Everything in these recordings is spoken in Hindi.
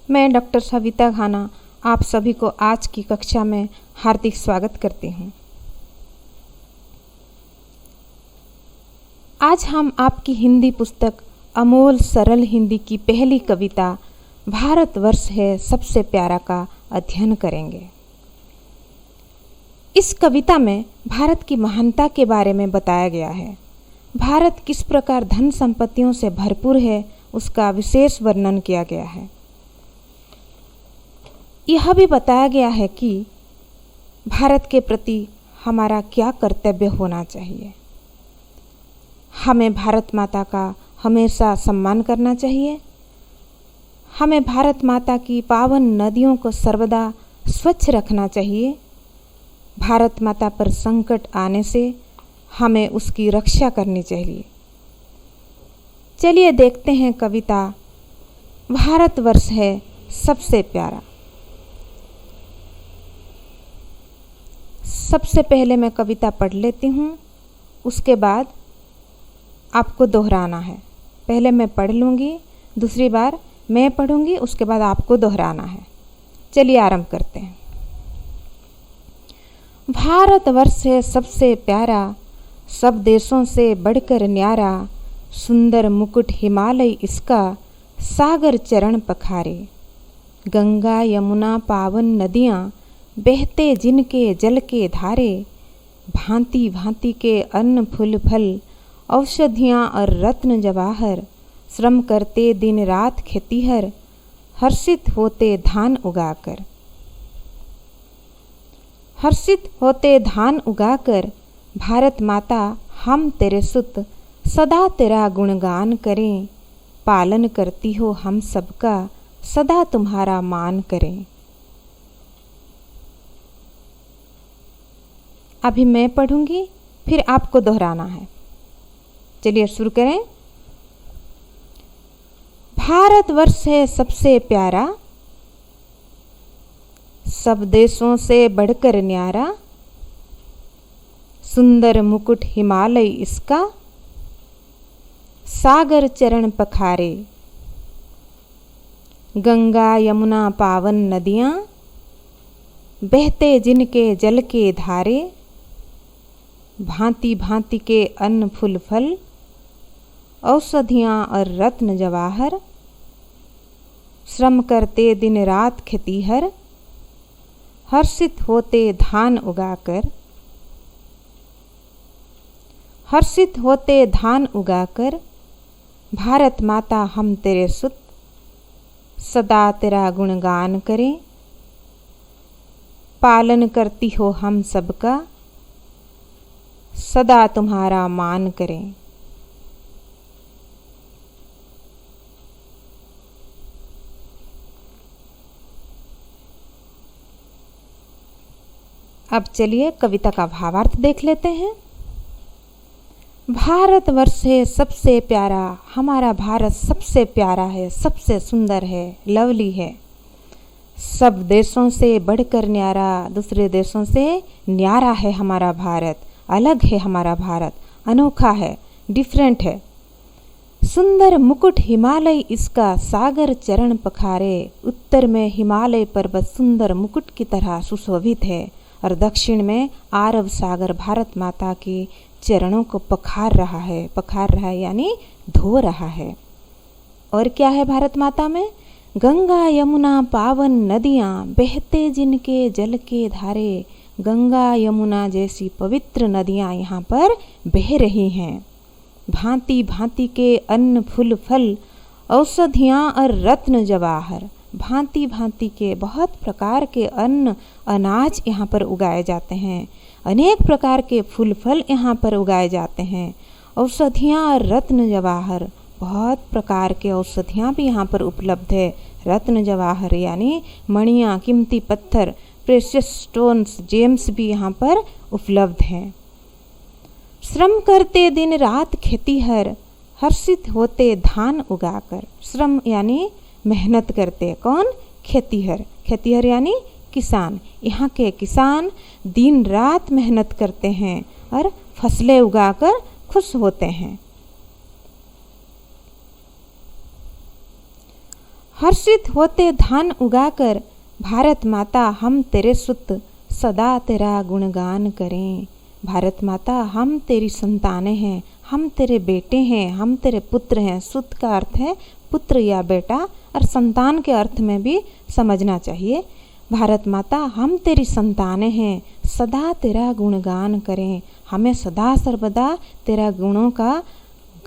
मैं डॉक्टर सविता खाना आप सभी को आज की कक्षा में हार्दिक स्वागत करती हूँ। आज हम आपकी हिंदी पुस्तक अमोल सरल हिंदी की पहली कविता भारतवर्ष है सबसे प्यारा का अध्ययन करेंगे। इस कविता में भारत की महानता के बारे में बताया गया है। भारत किस प्रकार धन संपत्तियों से भरपूर है उसका विशेष वर्णन किया गया है। यह भी बताया गया है कि भारत के प्रति हमारा क्या कर्तव्य होना चाहिए। हमें भारत माता का हमेशा सम्मान करना चाहिए। हमें भारत माता की पावन नदियों को सर्वदा स्वच्छ रखना चाहिए। भारत माता पर संकट आने से हमें उसकी रक्षा करनी चाहिए। चलिए देखते हैं कविता भारतवर्ष है सबसे प्यारा। सबसे पहले मैं कविता पढ़ लेती हूँ, उसके बाद आपको दोहराना है। पहले मैं पढ़ लूँगी, दूसरी बार मैं पढ़ूँगी, उसके बाद आपको दोहराना है। चलिए आरंभ करते हैं। भारतवर्ष है सबसे प्यारा, सब देशों से बढ़कर न्यारा, सुंदर मुकुट हिमालय इसका, सागर चरण पखारे। गंगा यमुना पावन नदियाँ, बहते जिनके जल के धारे, भांति भांति के अन्न फूल फल, औषधियाँ और रत्न जवाहर, श्रम करते दिन रात खेतीहर, हर्षित होते धान उगाकर। हर्षित होते धान उगाकर, भारत माता हम तेरे सुत, सदा तेरा गुणगान करें। पालन करती हो हम सबका, सदा तुम्हारा मान करें। अभी मैं पढ़ूंगी, फिर आपको दोहराना है। चलिए शुरू करें। भारतवर्ष है सबसे प्यारा, सब देशों से बढ़कर न्यारा, सुंदर मुकुट हिमालय इसका, सागर चरण पखारे। गंगा यमुना पावन नदियाँ, बहते जिनके जल के धारे, भांति भांति के अन्न फूल फल, औषधियाँ और रत्न जवाहर, श्रम करते दिन रात खेतीहर, हर्षित होते धान उगाकर। हर्षित होते धान उगाकर, भारत माता हम तेरे सुत, सदा तेरा गुणगान करें। पालन करती हो हम सबका, सदा तुम्हारा मान करें। अब चलिए कविता का भावार्थ देख लेते हैं। भारतवर्ष है सबसे प्यारा, हमारा भारत सबसे प्यारा है, सबसे सुंदर है, लवली है। सब देशों से बढ़कर न्यारा, दूसरे देशों से न्यारा है हमारा भारत, अलग है हमारा भारत, अनोखा है, डिफरेंट है। सुंदर मुकुट हिमालय इसका, सागर चरण पखारे। उत्तर में हिमालय पर्वत सुंदर मुकुट की तरह सुशोभित है और दक्षिण में अरब सागर भारत माता के चरणों को पखार रहा है। पखार रहा है यानी धो रहा है। और क्या है भारत माता में? गंगा यमुना पावन नदियाँ, बहते जिनके जल के धारे। गंगा यमुना जैसी पवित्र नदियाँ यहाँ पर बह रही हैं। भांति भांति के अन्न फूल फल, औषधियाँ और रत्न जवाहर। भांति भांति के बहुत प्रकार के अन्न अनाज यहाँ पर उगाए जाते हैं। अनेक प्रकार के फूल फल यहाँ पर उगाए जाते हैं। औषधियाँ और रत्न जवाहर, बहुत प्रकार के औषधियाँ भी यहाँ पर उपलब्ध है। रत्न जवाहर यानी मणियाँ, कीमती पत्थर, प्रेशियस स्टोन्स, जेम्स भी यहाँ पर उपलब्ध हैं। श्रम करते दिन रात खेतीहर, हर्षित होते धान उगाकर। श्रम यानी मेहनत करते, कौन? खेतीहर। खेतीहर यानी किसान। यहाँ के किसान दिन रात मेहनत करते हैं और फसलें उगाकर खुश होते हैं। हर्षित होते धान उगाकर, भारत माता हम तेरे सुत सदा तेरा गुणगान करें। भारत माता हम तेरी संतानें हैं, हम तेरे बेटे हैं, हम तेरे पुत्र हैं। सुत का अर्थ है पुत्र या बेटा, और संतान के अर्थ में भी समझना चाहिए। भारत माता हम तेरी संतानें हैं, सदा तेरा गुणगान करें। हमें सदा सर्वदा तेरा गुणों का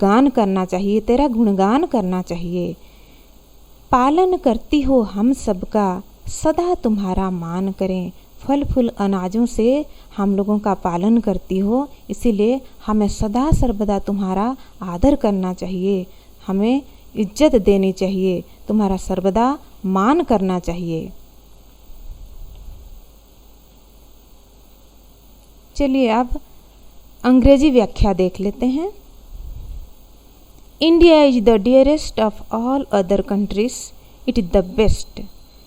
गान करना चाहिए, तेरा गुणगान करना चाहिए। पालन करती हो हम सबका, सदा तुम्हारा मान करें। फल फूल अनाजों से हम लोगों का पालन करती हो, इसीलिए हमें सदा सर्वदा तुम्हारा आदर करना चाहिए, हमें इज्जत देनी चाहिए, तुम्हारा सर्वदा मान करना चाहिए। चलिए अब अंग्रेजी व्याख्या देख लेते हैं। India is the dearest of all other countries, it is the best.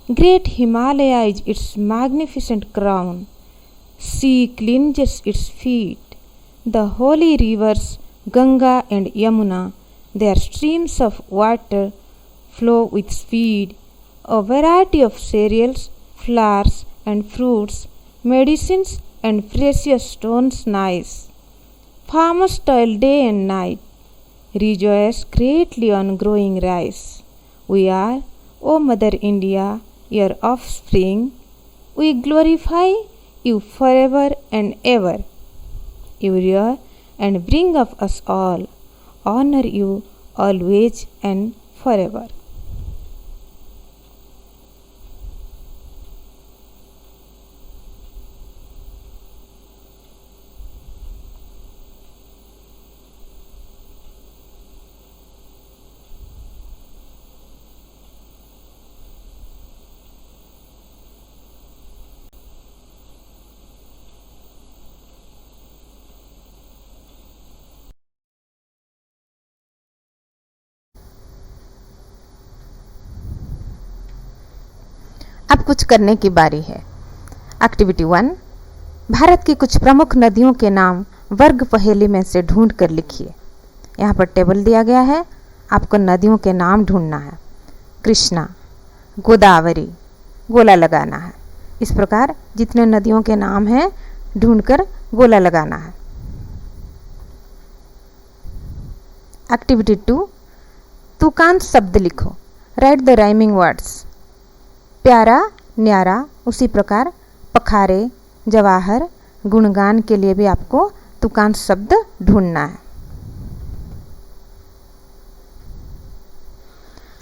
Great Himalaya is its magnificent crown. Sea cleanses its feet. The holy rivers Ganga and Yamuna, their streams of water flow with speed. A variety of cereals, flowers and fruits, medicines and precious stones nice. Farmers toil day and night, rejoice greatly on growing rice. We are, O Mother India, your offspring, we glorify you forever and ever. You rear and bring up us all, honor you always and forever. अब कुछ करने की बारी है। एक्टिविटी 1, भारत की कुछ प्रमुख नदियों के नाम वर्ग पहेली में से ढूंढ कर लिखिए। यहाँ पर टेबल दिया गया है, आपको नदियों के नाम ढूंढना है। कृष्णा, गोदावरी, गोला लगाना है। इस प्रकार जितने नदियों के नाम हैं ढूंढकर गोला लगाना है। एक्टिविटी 2, तुकांत शब्द लिखो। Right the rhyming words. प्यारा, न्यारा, उसी प्रकार पखारे, जवाहर, गुणगान के लिए भी आपको तुकांत शब्द ढूंढना है।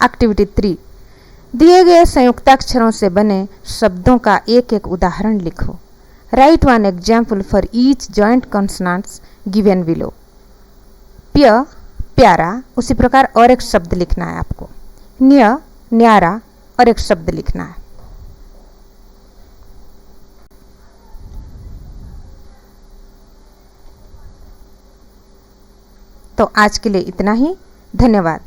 एक्टिविटी 3, दिए गए संयुक्ताक्षरों से बने शब्दों का एक एक उदाहरण लिखो। Write one example for each joint consonants given below. प्य, प्यारा, उसी प्रकार और एक शब्द लिखना है आपको। न्य, न्यारा, और एक शब्द लिखना है। तो आज के लिए इतना ही। धन्यवाद।